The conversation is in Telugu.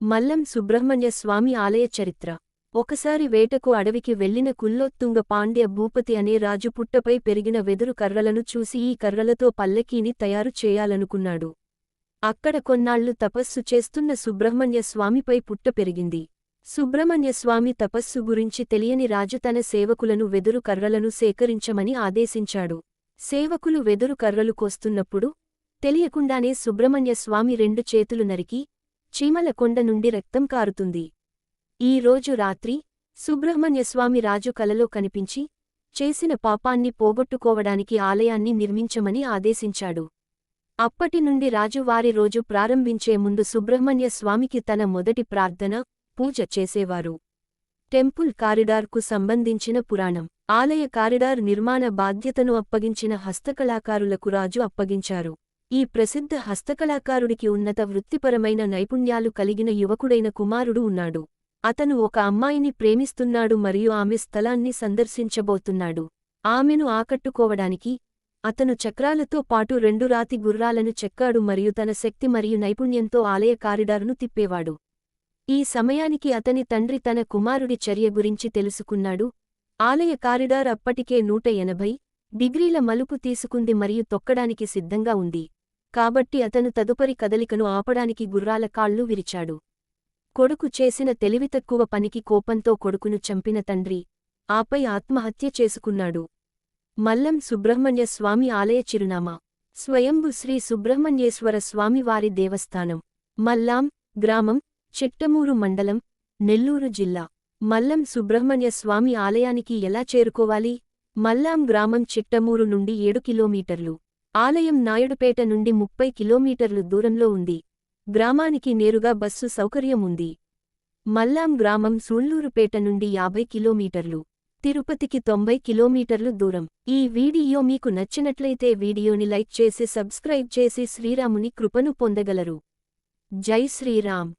మల్లం సుబ్రహ్మణ్య స్వామి ఆలయ చరిత్ర. ఒకసారి వేటకు అడవికి వెళ్లిన కుల్లోత్తుంగ పాండ్య భూపతి అనే రాజు పుట్టపై పెరిగిన వెదురు కర్రలను చూసి ఈ కర్రలతో పల్లకీని తయారు చేయాలనుకున్నాడు. అక్కడ కొన్నాళ్లు తపస్సు చేస్తున్న సుబ్రహ్మణ్య స్వామిపై పుట్ట పెరిగింది. సుబ్రహ్మణ్య స్వామి తపస్సు గురించి తెలియని రాజు తన సేవకులను వెదురు కర్రలను సేకరించమని ఆదేశించాడు. సేవకులు వెదురు కర్రలు కోస్తున్నప్పుడు తెలియకుండానే సుబ్రహ్మణ్య స్వామి రెండు చేతులు నరికి చీమల కొండ నుండి రక్తం కారుతుంది. ఈ రోజు రాత్రి సుబ్రహ్మణ్యస్వామి రాజు కలలో కనిపించి చేసిన పాపాన్ని పోగొట్టుకోవడానికి ఆలయాన్ని నిర్మించమని ఆదేశించాడు. అప్పటినుండి రాజు వారి రోజు ప్రారంభించే ముందు సుబ్రహ్మణ్య స్వామికి తన మొదటి ప్రార్థన, పూజ చేసేవారు. టెంపుల్ కారిడార్కు సంబంధించిన పురాణం. ఆలయ కారిడార్ నిర్మాణ బాధ్యతను అప్పగించిన హస్తకళాకారులకు రాజు అప్పగించారు. ఈ ప్రసిద్ధ హస్తకళాకారుడికి ఉన్నత వృత్తిపరమైన నైపుణ్యాలు కలిగిన యువకుడైన కుమారుడు ఉన్నాడు. అతను ఒక అమ్మాయిని ప్రేమిస్తున్నాడు మరియు ఆమె స్థలాన్ని సందర్శించబోతున్నాడు. ఆమెను ఆకట్టుకోవడానికి అతను చక్రాలతో పాటు 2 రాతి గుర్రాలను చెక్కాడు మరియు తన శక్తి మరియు నైపుణ్యంతో ఆలయ కారిడార్ను తిప్పేవాడు. ఈ సమయానికి అతని తండ్రి తన కుమారుడి చర్య గురించి తెలుసుకున్నాడు. ఆలయ కారిడార్ అప్పటికే 180 డిగ్రీల మలుపు తీసుకుంది మరియు తొక్కడానికి సిద్ధంగా ఉంది. కాబట్టి అతను తదుపరి కదలికను ఆపడానికి గుర్రాల కాళ్ళు విరిచాడు. కొడుకు చేసిన తెలివితక్కువ పనికి కోపంతో కొడుకును చంపిన తండ్రి ఆపై ఆత్మహత్య చేసుకున్నాడు. మల్లం సుబ్రహ్మణ్య స్వామి ఆలయ చిరునామా. స్వయంభు శ్రీ సుబ్రహ్మణ్యేశ్వర స్వామివారి దేవస్థానం, మల్లాం గ్రామం, చిట్టమూరు మండలం, నెల్లూరు జిల్లా. మల్లం సుబ్రహ్మణ్య స్వామి ఆలయానికి ఎలా చేరుకోవాలి? మల్లాం గ్రామం చిట్టమూరు నుండి 7 కిలోమీటర్లు. ఆలయం నాయుడుపేట నుండి 30 కిలోమీటర్లు దూరంలో ఉంది. గ్రామానికి నేరుగా బస్సు సౌకర్యం ఉంది. మల్లాం గ్రామం సూళ్లూరుపేట నుండి 50 కిలోమీటర్లు, తిరుపతికి 90 కిలోమీటర్లు దూరం. ఈ వీడియో మీకు నచ్చినట్లయితే వీడియోని లైక్ చేసి సబ్స్క్రైబ్ చేసి శ్రీరాముని కృపను పొందగలరు. జై శ్రీరామ్.